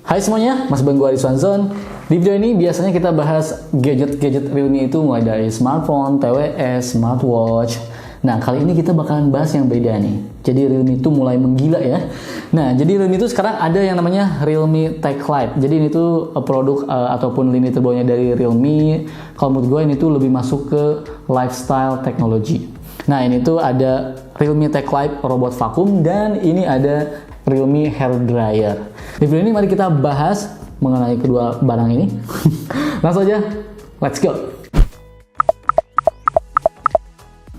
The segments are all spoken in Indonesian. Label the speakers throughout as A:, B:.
A: Hai semuanya, Mas Bang gua Ariswan Zon. Di video ini biasanya kita bahas gadget-gadget Realme itu mulai dari smartphone, TWS, smartwatch. Nah, kali ini kita bakalan bahas yang beda nih. Jadi Realme itu mulai menggila ya. Nah, jadi Realme itu sekarang ada yang namanya Realme Tech Life. Jadi ini tuh produk ataupun lini terbawahnya dari Realme. Kalau menurut gue ini tuh lebih masuk ke lifestyle technology. Nah, ini tuh ada Realme Tech Life robot vakum dan ini ada Realme hair dryer. Di video ini mari kita bahas mengenai kedua barang ini. Langsung aja, let's go.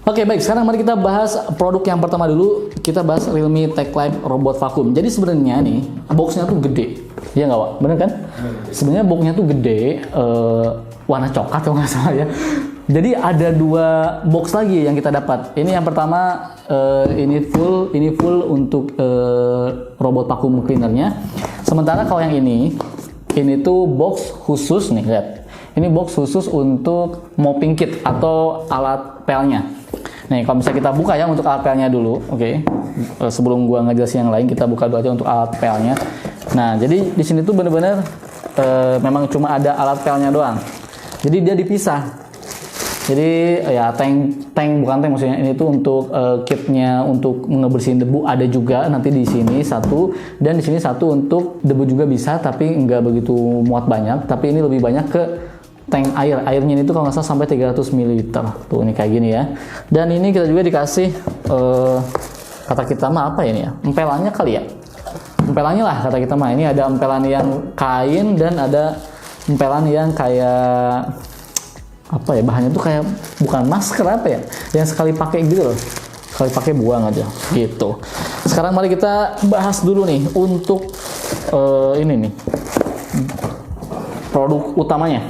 A: Oke, baik, sekarang mari kita bahas produk yang pertama dulu. Kita bahas Realme Tech Life robot vakum. Jadi sebenarnya nih, boxnya tuh gede. Iya nggak, Wak? Bener kan? Sebenarnya boxnya tuh gede, warna coklat kalau nggak salah ya. Jadi ada dua box lagi yang kita dapat. Ini yang pertama, ini full untuk robot vacuum cleanernya. Sementara kalau yang ini tuh box khusus nih, lihat. Ini box khusus untuk mopping kit atau alat pelnya. Nih, kalau misalnya kita buka ya untuk alat pelnya dulu, oke. Sebelum gua ngejelasin yang lain, kita buka dulu aja untuk alat pelnya. Nah, jadi di sini tuh bener-bener memang cuma ada alat pelnya doang. Jadi dia dipisah. Jadi ya bukan tank maksudnya, ini tuh untuk kitnya untuk ngebersihin debu ada juga nanti di sini satu, dan di sini satu untuk debu juga bisa, tapi nggak begitu muat banyak, tapi ini lebih banyak ke tank airnya ini tuh kalau nggak salah sampai 300 ml tuh, ini kayak gini ya. Dan ini kita juga dikasih kata kita mah apa ini ya, empelannya kali ya, empelannya lah kata kita mah. Ini ada empelan yang kain dan ada empelan yang kayak apa ya, bahannya tuh kayak bukan masker apa ya, yang sekali pakai gitu loh, sekali pakai buang aja gitu. Sekarang mari kita bahas dulu nih untuk ini nih produk utamanya.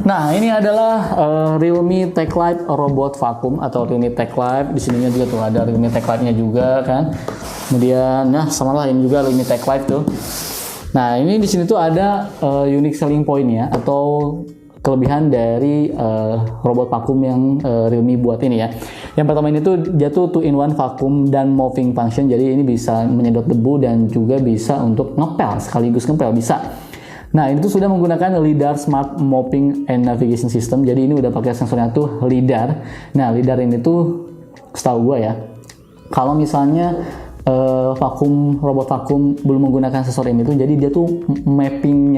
A: Nah, ini adalah Realme Tech Life robot vacuum atau Realme Tech Life. Di sininya juga tuh ada Realme Tech Life-nya juga kan. Kemudian nah sama lah ini juga Realme Tech Life tuh. Nah, ini di sini tuh ada unique selling point-nya atau kelebihan dari robot vakum yang Realme buat ini ya. Yang pertama ini tuh dia tuh 2-in-1 vacuum dan mopping function. Jadi ini bisa menyedot debu dan juga bisa untuk ngepel, sekaligus ngepel bisa. Nah, ini tuh sudah menggunakan LiDAR Smart Mopping and Navigation System. Jadi ini udah pakai sensornya tuh LiDAR. Nah, LiDAR ini tuh setahu gua ya, kalau misalnya robot vakum belum menggunakan sensor ini tuh, jadi dia tuh mapping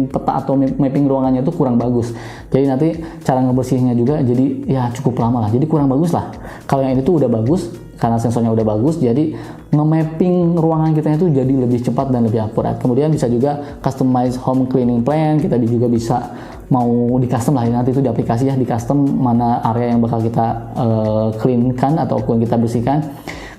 A: peta atau mapping ruangannya tuh kurang bagus. Jadi nanti cara ngebersihinnya juga jadi ya cukup lama lah, jadi kurang bagus lah. Kalau yang ini tuh udah bagus karena sensornya udah bagus, jadi nge-mapping ruangan kita itu jadi lebih cepat dan lebih akurat. Kemudian bisa juga customize home cleaning plan, kita juga bisa mau di custom lah, nanti itu di aplikasi ya, di custom mana area yang bakal kita cleankan ataupun kita bersihkan.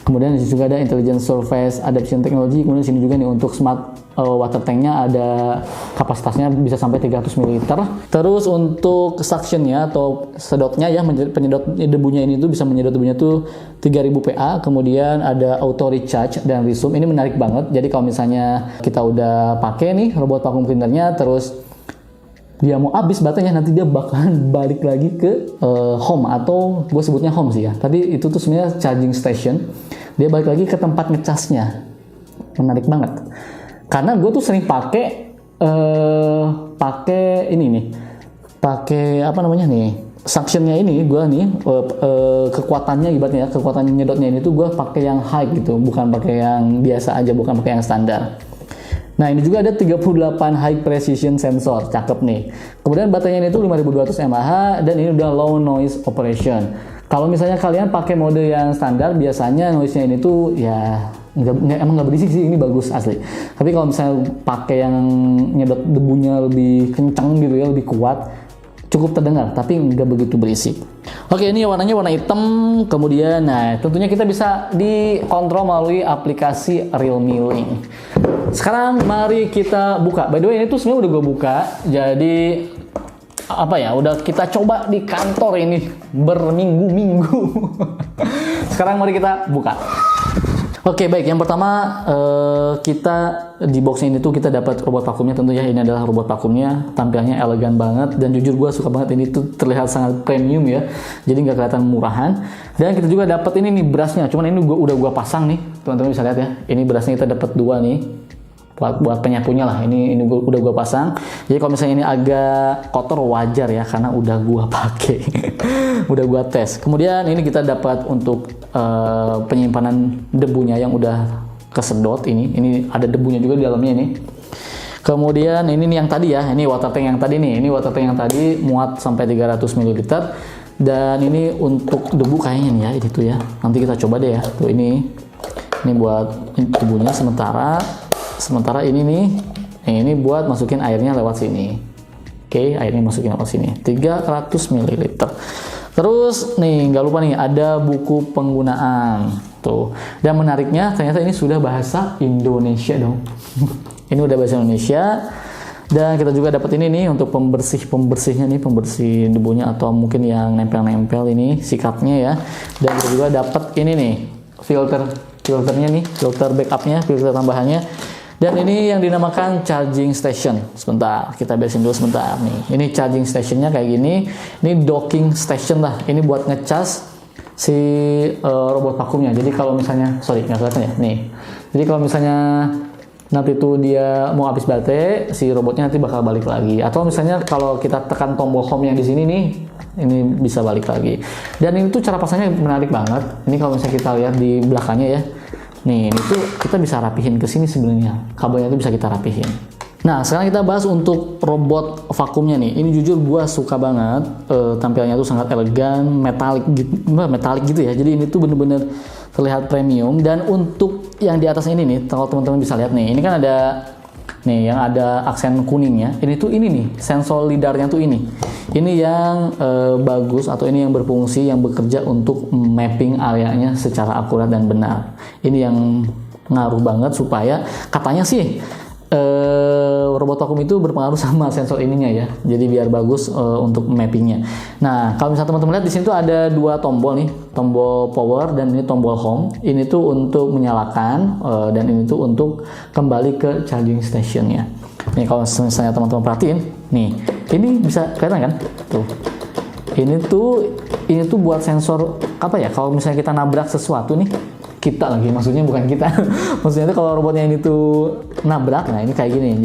A: Kemudian di sini juga ada Intelligent Surface Adaptation Technology. Kemudian di sini juga nih untuk smart water tanknya ada kapasitasnya bisa sampai 300 ml. Terus untuk suctionnya atau sedotnya ya, penyedot debunya ini tuh bisa menyedot debunya tuh 3000 PA. Kemudian ada auto recharge dan resume. Ini menarik banget. Jadi kalau misalnya kita udah pakai nih robot vacuum cleanernya, terus dia mau habis baterainya, nanti dia bakalan balik lagi ke home, atau gue sebutnya home sih ya, tapi itu tuh sebenarnya charging station. Dia balik lagi ke tempat ngecasnya. Menarik banget karena gue tuh sering pakai ini nih, pakai apa namanya nih, suctionnya ini gue nih kekuatannya ibaratnya ya, kekuatan nyedotnya ini tuh gue pakai yang high gitu, bukan pakai yang biasa aja, bukan pakai yang standar. Nah, ini juga ada 38 high precision sensor, cakep nih. Kemudian baterainya ini tuh 5200 mAh dan ini udah low noise operation. Kalau misalnya kalian pakai mode yang standar, biasanya noise-nya ini tuh ya emang nggak berisik sih, ini bagus asli. Tapi kalau misalnya pakai yang nyedot debunya lebih kencang gitu ya, lebih kuat, cukup terdengar tapi nggak begitu berisik. Oke, ini warnanya warna hitam. Kemudian nah tentunya kita bisa dikontrol melalui aplikasi Realme Link. Sekarang mari kita buka. By the way, ini tuh sebenarnya udah gue buka. Jadi apa ya, udah kita coba di kantor ini berminggu-minggu. Sekarang mari kita buka. Oke, baik. Yang pertama kita di boxnya ini tuh kita dapat robot vakumnya. Tentunya ini adalah robot vakumnya. Tampilannya elegan banget dan jujur gue suka banget, ini tuh terlihat sangat premium ya. Jadi nggak kelihatan murahan. Dan kita juga dapat ini nih brushnya. Cuman ini udah gue pasang nih. Teman-teman bisa lihat ya. Ini brushnya kita dapat dua nih. buat penyapunya lah. Ini udah gua pasang. Jadi kalau misalnya ini agak kotor wajar ya, karena udah gua pakai. Udah gua tes. Kemudian ini kita dapat untuk penyimpanan debunya yang udah kesedot. Ini ada debunya juga di dalamnya ini. Kemudian ini nih yang tadi ya, ini water tank yang tadi nih. Ini water tank yang tadi muat sampai 300 ml. Dan ini untuk debu kayaknya nih ya, itu ya. Nanti kita coba deh ya. Tuh ini buat debunya sementara ini nih. Ini buat masukin airnya lewat sini. Oke, airnya masukin lewat sini. 300 ml. Terus nih, nggak lupa nih ada buku penggunaan. Tuh. Dan menariknya ternyata ini sudah bahasa Indonesia dong. Ini udah bahasa Indonesia. Dan kita juga dapat ini nih untuk pembersihnya nih, pembersih debunya atau mungkin yang nempel-nempel ini sikatnya ya. Dan kita juga dapat ini nih, filternya nih, filter backupnya, filter tambahannya. Dan ini yang dinamakan charging station. Sebentar, kita beresin dulu sebentar nih. Ini charging stationnya kayak gini. Ini docking station lah. Ini buat ngecas si robot vakumnya. Jadi kalau misalnya, nggak kelihatan ya, nih. Jadi kalau misalnya nanti tuh dia mau habis baterai, si robotnya nanti bakal balik lagi. Atau misalnya kalau kita tekan tombol home yang di sini nih, ini bisa balik lagi. Dan ini tuh cara pasangnya menarik banget. Ini kalau misalnya kita lihat di belakangnya ya, nih ini tuh kita bisa rapihin ke sini sebenarnya. Kabelnya itu bisa kita rapihin. Nah, sekarang kita bahas untuk robot vakumnya nih. Ini jujur gua suka banget. Tampilannya tuh sangat elegan, metalik gitu ya. Jadi ini tuh bener-bener terlihat premium. Dan untuk yang di atas ini nih, kalau teman-teman bisa lihat nih, ini kan ada nih yang ada aksen kuningnya. Ini nih sensor lidarnya tuh ini. Ini yang bagus atau ini yang berfungsi, yang bekerja untuk mapping areanya secara akurat dan benar. Ini yang ngaruh banget supaya katanya sih robot vakum itu berpengaruh sama sensor ininya ya. Jadi biar bagus untuk mappingnya. Nah, kalau misalnya teman-teman lihat di sini tuh ada dua tombol nih, tombol power dan ini tombol home. Ini tuh untuk menyalakan dan ini tuh untuk kembali ke charging stationnya. Nih kalau misalnya teman-teman perhatiin, nih ini bisa kelihatan kan? Tuh. Ini tuh buat sensor apa ya? Kalau misalnya kita nabrak sesuatu nih, kita lagi maksudnya bukan kita. Maksudnya itu kalau robotnya ini tuh nabrak, nah ini kayak gini,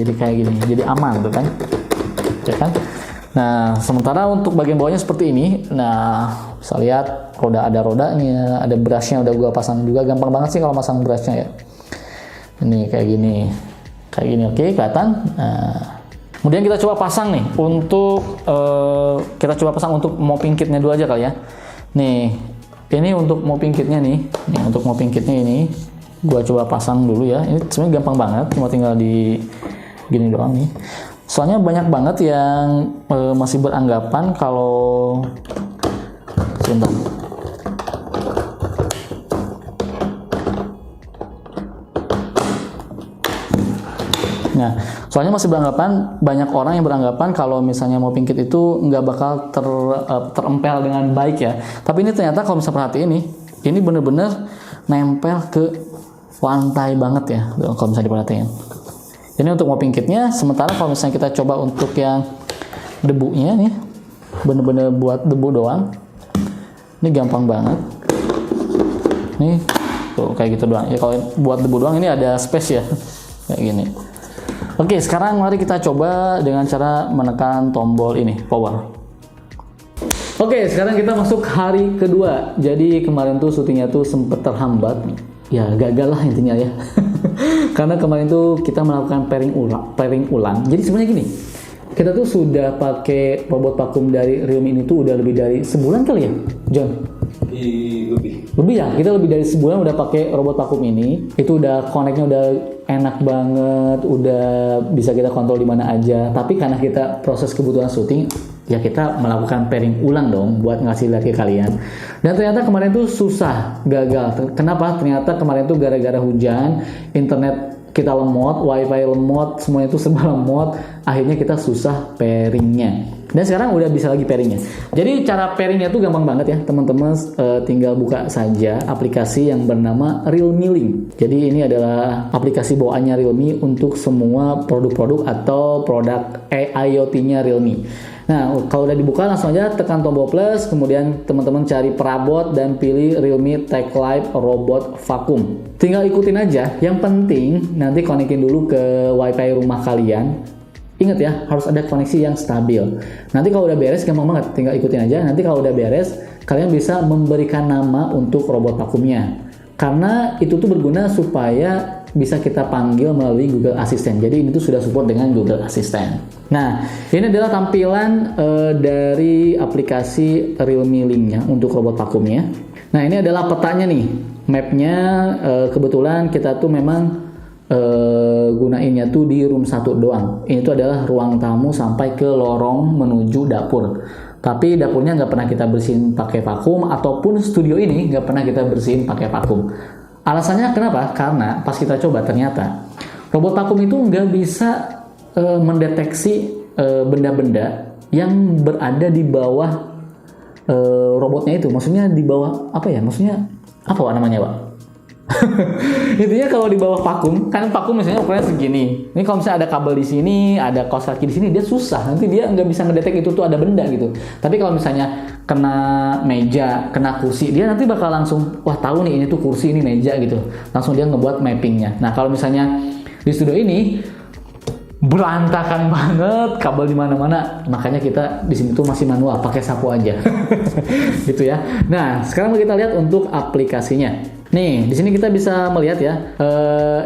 A: jadi aman tuh kan. Ya kan? Nah, sementara untuk bagian bawahnya seperti ini. Nah, bisa lihat ada rodanya, ada brushnya udah gua pasang juga. Gampang banget sih kalau pasang brushnya ya. Ini kayak gini. Oke, kelihatan. Nah, kemudian kita coba pasang nih untuk mopping kitnya dulu aja kali ya. Nih, ini untuk mopping kitnya nih. Untuk mopping kitnya ini gua coba pasang dulu ya. Ini sebenarnya gampang banget, cuma tinggal di gini doang nih. Soalnya banyak banget yang masih beranggapan kalau sebentar. Nah, soalnya masih banyak orang yang beranggapan kalau misalnya mopping kit itu nggak bakal terempel dengan baik ya. Tapi ini ternyata kalau misalnya perhatiin ini bener-bener nempel ke lantai banget ya, kalau misalnya diperhatiin. Ini untuk mopping kitnya. Sementara kalau misalnya kita coba untuk yang debunya nih, bener-bener buat debu doang. Ini gampang banget. Nih, tuh kayak gitu doang. Ya kalau buat debu doang ini ada space ya, kayak gini. Oke, sekarang mari kita coba dengan cara menekan tombol ini, power. Oke, sekarang kita masuk hari kedua. Jadi kemarin tuh syutingnya tuh sempet terhambat. Ya, gagal lah intinya ya. Karena kemarin tuh kita melakukan pairing ulang. Jadi sebenarnya gini, kita tuh sudah pakai robot vakum dari Realme ini tuh udah lebih dari sebulan kali ya, John? Lebih ya, kita lebih dari sebulan udah pakai robot vakum ini. Itu udah connect-nya udah enak banget, udah bisa kita kontrol di mana aja. Tapi karena kita proses kebutuhan syuting, ya kita melakukan pairing ulang dong buat ngasih lihat ke kalian. Dan ternyata kemarin tuh susah, gagal. Kenapa? Ternyata kemarin tuh gara-gara hujan, internet kita lemot, wifi lemot, semuanya itu serba lemot. akhirnya kita susah pairingnya. Dan sekarang udah bisa lagi pairingnya. Jadi cara pairingnya tuh gampang banget ya teman-teman, tinggal buka saja aplikasi yang bernama Realme Link. Jadi ini adalah aplikasi bawaannya Realme untuk semua produk-produk atau produk IoT-nya Realme. Nah, kalau udah dibuka langsung aja tekan tombol plus, kemudian teman-teman cari perabot dan pilih Realme TechLive Robot Vacuum. Tinggal ikutin aja, yang penting nanti konekin dulu ke WiFi rumah kalian. Ingat ya, harus ada koneksi yang stabil. Nanti kalau udah beres, gampang banget, tinggal ikutin aja. Nanti kalau udah beres, kalian bisa memberikan nama untuk robot vakumnya. Karena itu tuh berguna supaya bisa kita panggil melalui Google Assistant. Jadi ini tuh sudah support dengan Google Assistant. Nah, ini adalah tampilan dari aplikasi Realme Link-nya untuk robot vakumnya. Nah, ini adalah petanya nih, mapnya. Kebetulan kita tuh memang gunainnya tuh di room 1 doang. Ini tuh adalah ruang tamu sampai ke lorong menuju dapur. Tapi dapurnya nggak pernah kita bersihin pakai vakum, ataupun studio ini nggak pernah kita bersihin pakai vakum. Alasannya kenapa? Karena pas kita coba ternyata robot vakum itu nggak bisa mendeteksi benda-benda yang berada di bawah robotnya itu. Maksudnya di bawah apa ya? Maksudnya apa namanya, Pak? Intinya kalau di bawah vakum, kan vakum misalnya ukurannya segini. Ini kalau misalnya ada kabel di sini, ada kaos kaki di sini, dia susah. Nanti dia nggak bisa ngedetek itu tuh ada benda gitu. Tapi kalau misalnya kena meja, kena kursi, dia nanti bakal langsung, wah tahu nih ini tuh kursi, ini meja gitu. Langsung dia ngebuat mappingnya. Nah kalau misalnya di studio ini berantakan banget, kabel di mana-mana, makanya kita di sini tuh masih manual, pakai sapu aja. Gitu ya. Nah sekarang kita lihat untuk aplikasinya. Nih, di sini kita bisa melihat ya,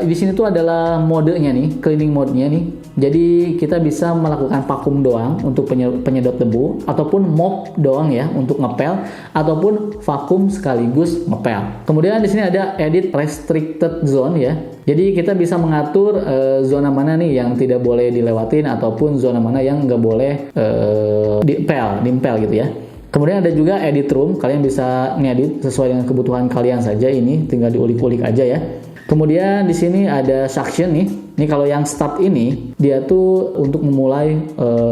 A: di sini tuh adalah modenya nih, cleaning mode-nya nih. Jadi kita bisa melakukan vakum doang untuk penyedot debu, ataupun mop doang ya untuk ngepel, ataupun vakum sekaligus ngepel. Kemudian di sini ada edit restricted zone ya. Jadi kita bisa mengatur zona mana nih yang tidak boleh dilewatin, ataupun zona mana yang nggak boleh diimpel gitu ya. Kemudian ada juga edit room, kalian bisa ngedit sesuai dengan kebutuhan kalian saja, ini tinggal diulik-ulik aja ya. Kemudian di sini ada suction nih. Ini kalau yang start ini dia tuh untuk memulai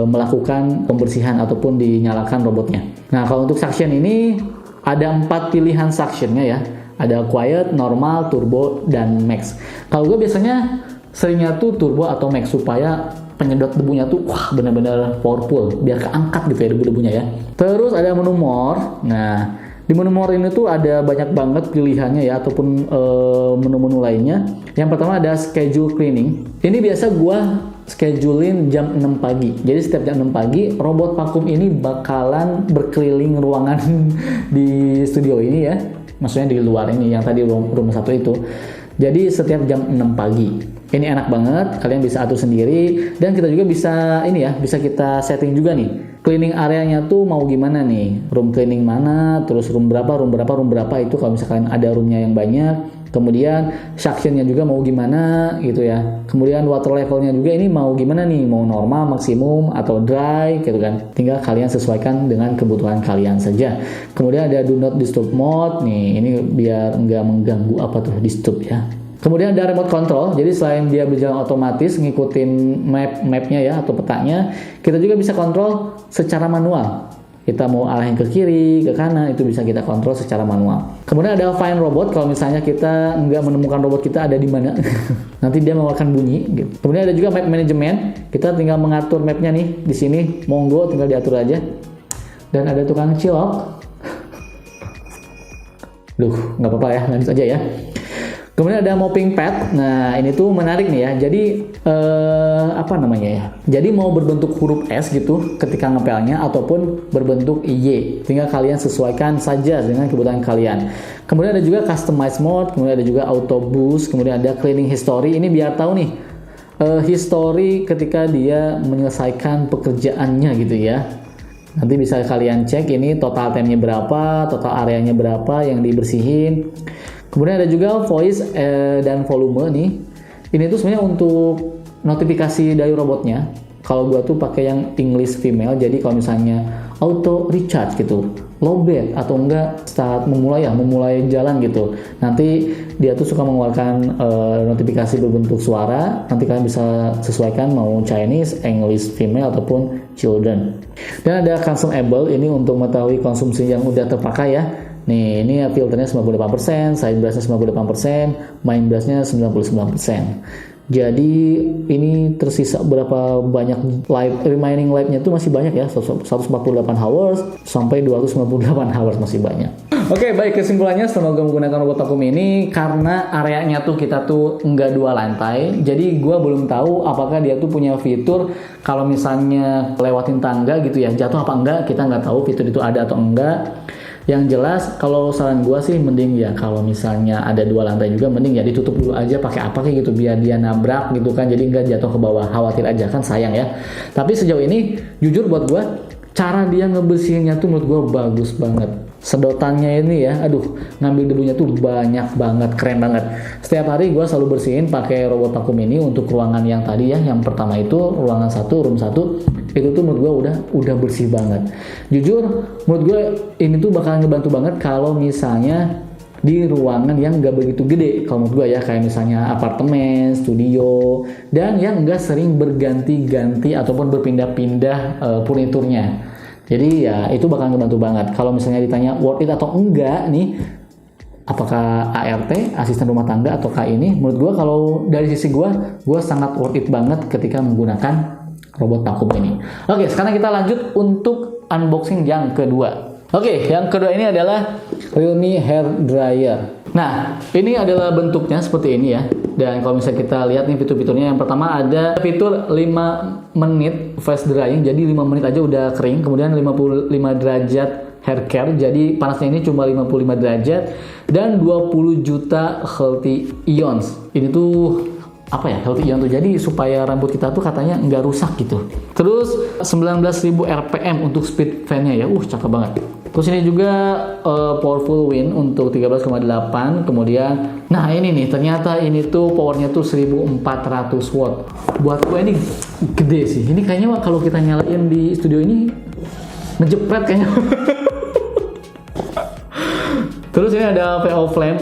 A: melakukan pembersihan ataupun dinyalakan robotnya. Nah, kalau untuk suction ini ada 4 pilihan suctionnya ya. Ada quiet, normal, turbo, dan max. Kalau gue biasanya seringnya tuh turbo atau max supaya penyedot debunya tuh wah benar-benar powerful, biar keangkat gitu ya debu-debunya ya. Terus ada menu more. Nah, di menu more ini tuh ada banyak banget pilihannya ya, ataupun menu-menu lainnya. Yang pertama ada schedule cleaning. Ini biasa gua schedulein jam 6 pagi. Jadi setiap jam 6 pagi robot vakum ini bakalan berkeliling ruangan di studio ini ya. Maksudnya di luar ini yang tadi room 1 itu. Jadi setiap jam 6 pagi. Ini enak banget, kalian bisa atur sendiri, dan kita juga bisa ini ya, bisa kita setting juga nih. Cleaning areanya tuh mau gimana nih? Room cleaning mana, terus room berapa itu kalau misalkan ada roomnya yang banyak. Kemudian suctionnya juga mau gimana gitu ya. Kemudian water levelnya juga ini mau gimana nih? Mau normal, maksimum, atau dry gitu kan. Tinggal kalian sesuaikan dengan kebutuhan kalian saja. Kemudian ada do not disturb mode. Nih, ini biar nggak mengganggu apa tuh disturb ya. Kemudian ada remote control, jadi selain dia berjalan otomatis ngikutin mapnya ya atau petanya, kita juga bisa kontrol secara manual. Kita mau arahin ke kiri, ke kanan, itu bisa kita kontrol secara manual. Kemudian ada find robot, kalau misalnya kita nggak menemukan robot kita ada di mana, nanti dia mengeluarkan bunyi. Gitu. Kemudian ada juga map management, kita tinggal mengatur mapnya nih di sini, monggo tinggal diatur aja. Dan ada tukang cilok. Nggak apa-apa ya, lanjut aja ya. Kemudian ada mopping pad. Nah, ini tuh menarik nih ya. Jadi apa namanya ya? Jadi mau berbentuk huruf S gitu ketika ngepelnya, ataupun berbentuk Y. Tinggal kalian sesuaikan saja dengan kebutuhan kalian. Kemudian ada juga customize mode, kemudian ada juga auto boost, kemudian ada cleaning history. Ini biar tahu nih history ketika dia menyelesaikan pekerjaannya gitu ya. Nanti bisa kalian cek ini total time-nya berapa, total areanya berapa yang dibersihin. Kemudian ada juga voice dan volume nih. Ini tuh sebenarnya untuk notifikasi dari robotnya. Kalau gua tuh pakai yang English female, jadi kalau misalnya auto recharge gitu, lowbat atau enggak start memulai jalan gitu. Nanti dia tuh suka mengeluarkan notifikasi berbentuk suara. Nanti kalian bisa sesuaikan mau Chinese, English, female ataupun children. Dan ada consumable, ini untuk mengetahui konsumsi yang udah terpakai ya. Nih, ini filternya 98%, side brushnya 98%, main brushnya 99%. Jadi ini tersisa berapa banyak remaining life-nya itu masih banyak ya, 148 hours sampai 298 hours masih banyak. Oke, baik, kesimpulannya setelah gue menggunakan robot vacuum ini, karena areanya tuh kita tuh nggak 2 lantai, jadi gue belum tahu apakah dia tuh punya fitur kalau misalnya lewatin tangga gitu ya, jatuh apa enggak, kita nggak tahu fitur itu ada atau enggak. Yang jelas, kalau saran gue sih mending ya kalau misalnya ada 2 lantai juga mending ya ditutup dulu aja pakai apa kayak gitu biar dia nabrak gitu kan, jadi nggak jatuh ke bawah, khawatir aja kan sayang ya. Tapi sejauh ini jujur buat gue cara dia ngebersihinnya tuh menurut gue bagus banget. Sedotannya ini ya, aduh, ngambil debunya tuh banyak banget, keren banget. Setiap hari gue selalu bersihin pakai robot vacuum ini untuk ruangan yang tadi ya, yang pertama itu ruangan 1, room 1, itu tuh menurut gue udah bersih banget. Jujur, menurut gue ini tuh bakalan ngebantu banget kalau misalnya di ruangan yang nggak begitu gede, kalau menurut gue ya, kayak misalnya apartemen, studio, dan yang nggak sering berganti-ganti ataupun berpindah-pindah furniturnya. Jadi ya itu bakal ngebantu banget. Kalau misalnya ditanya worth it atau enggak nih, apakah ART, asisten rumah tangga, ataukah ini, menurut gue kalau dari sisi gue sangat worth it banget ketika menggunakan robot vacuum ini. Oke, sekarang kita lanjut untuk unboxing yang kedua. Oke, yang kedua ini adalah Realme Hair Dryer. Nah, ini adalah bentuknya seperti ini ya. Dan kalau misalnya kita lihat nih fitur-fiturnya, yang pertama ada fitur 5 menit fast drying, jadi 5 menit aja udah kering. Kemudian 55 derajat hair care, jadi panasnya ini cuma 55 derajat. Dan 20 juta healthy ions. Ini tuh apa ya, healthy ion tuh, jadi supaya rambut kita tuh katanya nggak rusak gitu. Terus 19.000 rpm untuk speed fan-nya ya, cakep banget. Terus ini juga powerful wind untuk 13,8. Kemudian, nah ini nih, ternyata ini tuh powernya tuh 1400 watt. Buat gue ini gede sih. Ini kayaknya kalau kita nyalain di studio ini ngejepret kayaknya. Terus ini ada VO flame,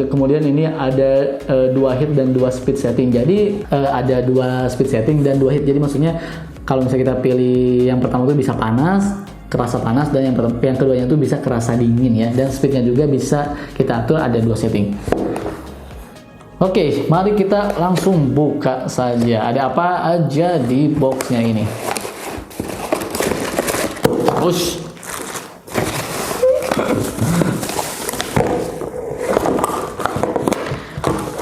A: kemudian ini ada 2 heat dan 2 speed setting. Jadi ada 2 speed setting dan 2 heat. Jadi maksudnya kalau misalnya kita pilih yang pertama itu bisa panas, kerasa panas, dan yang keduanya itu bisa kerasa dingin ya. Dan speednya juga bisa kita atur, ada 2 setting. Oke, mari kita langsung buka saja. Ada apa aja di boxnya ini? Push.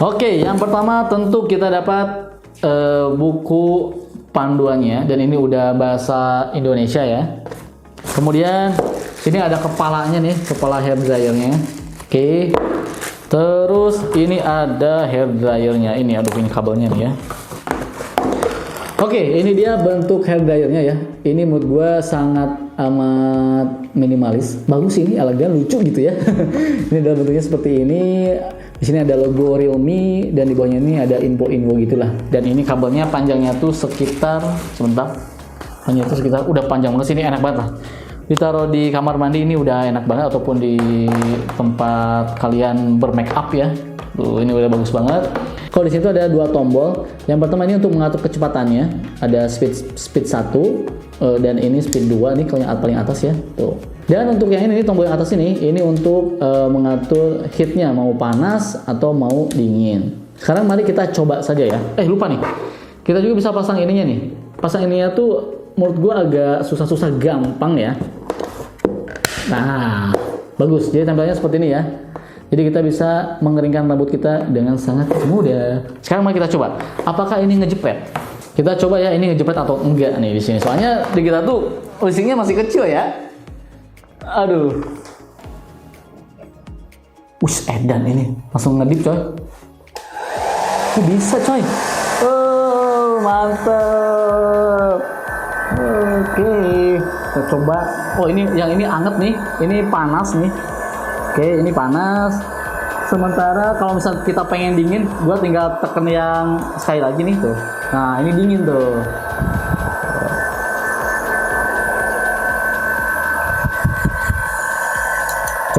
A: Oke, yang pertama tentu kita dapat buku panduannya, dan ini udah bahasa Indonesia ya. Kemudian sini ada kepalanya nih, kepala hair dryernya. Oke. Terus ini ada hair dryernya. Ini ini kabelnya nih ya. Oke, ini dia bentuk hair dryernya ya. Ini menurut gue sangat amat minimalis. Bagus ini, elegan, lucu gitu ya. Ini dalam bentuknya seperti ini. Di sini ada logo Realme dan di bawahnya ini ada info-info gitulah. Dan ini kabelnya panjangnya tuh sekitar panjangnya tuh sekitar udah panjang banget sini, enak banget lah. Ditaruh di kamar mandi ini udah enak banget, ataupun di tempat kalian bermake up ya. Tuh, ini udah bagus banget. Kalau di situ ada 2 tombol. Yang pertama ini untuk mengatur kecepatannya, ada speed 1 dan ini speed 2. Ini kalau yang paling atas ya. Tuh. Dan untuk yang ini tombol yang atas ini untuk mengatur heatnya, mau panas atau mau dingin. Sekarang mari kita coba saja ya. Lupa nih, kita juga bisa pasang ininya nih. Pasang ininya tuh menurut gue agak susah-susah, gampang ya. Nah, bagus. Jadi tampilannya seperti ini ya. Jadi kita bisa mengeringkan rambut kita dengan sangat mudah. Sekarang mari kita coba, apakah ini ngejepret? Kita coba ya, ini ngejepret atau enggak nih di sini. Soalnya di kita tuh listnya masih kecil ya. Aduh. Edan ini. Langsung ngedip coy. Bisa coy. Mantap. Oke. Kita coba. Ini yang ini anget nih. Ini panas nih. Oke, ini panas. Sementara kalau misalnya kita pengen dingin, gua tinggal tekan yang sekali lagi nih tuh. Nah, ini dingin tuh.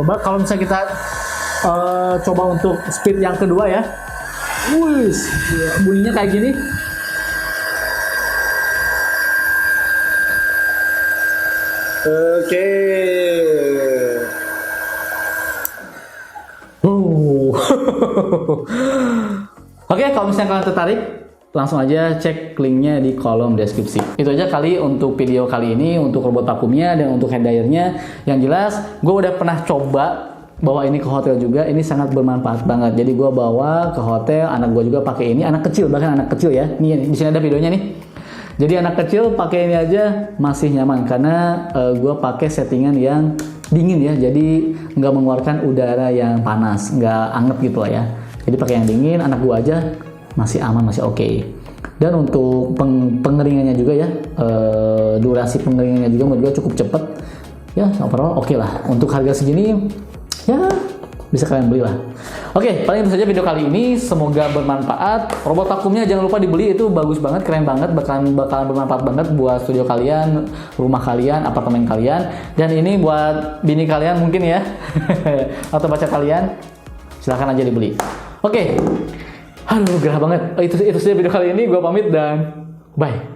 A: Coba kalau misalnya kita coba untuk speed yang kedua ya. Wih, bunyinya kayak gini.
B: Oke.
A: Oke, kalau misalnya kalian tertarik, langsung aja cek linknya di kolom deskripsi. Itu aja kali untuk video kali ini, untuk robot vakumnya dan untuk hand dryernya. Yang jelas, gue udah pernah coba bawa ini ke hotel juga. Ini sangat bermanfaat banget. Jadi gue bawa ke hotel, anak gue juga pakai ini, anak kecil, bahkan anak kecil ya. Nih, di sini ada videonya nih. Jadi anak kecil pakai ini aja masih nyaman karena gue pakai settingan yang dingin ya, jadi nggak mengeluarkan udara yang panas, nggak anget gitu lah ya. Jadi pakai yang dingin, anak gue aja masih aman, masih oke. Dan untuk pengeringannya juga ya, durasi pengeringannya juga menurut gue cukup cepet. Ya overall oke lah. Untuk harga segini ya bisa kalian beli lah. Oke, paling itu saja video kali ini. Semoga bermanfaat. Robot vakumnya jangan lupa dibeli, itu bagus banget, keren banget, bakalan bermanfaat banget buat studio kalian, rumah kalian, apartemen kalian. Dan ini buat bini kalian mungkin ya, atau pacar kalian, silahkan aja dibeli. Oke, aduh gerah banget. Itu saja video kali ini. Gua pamit dan bye.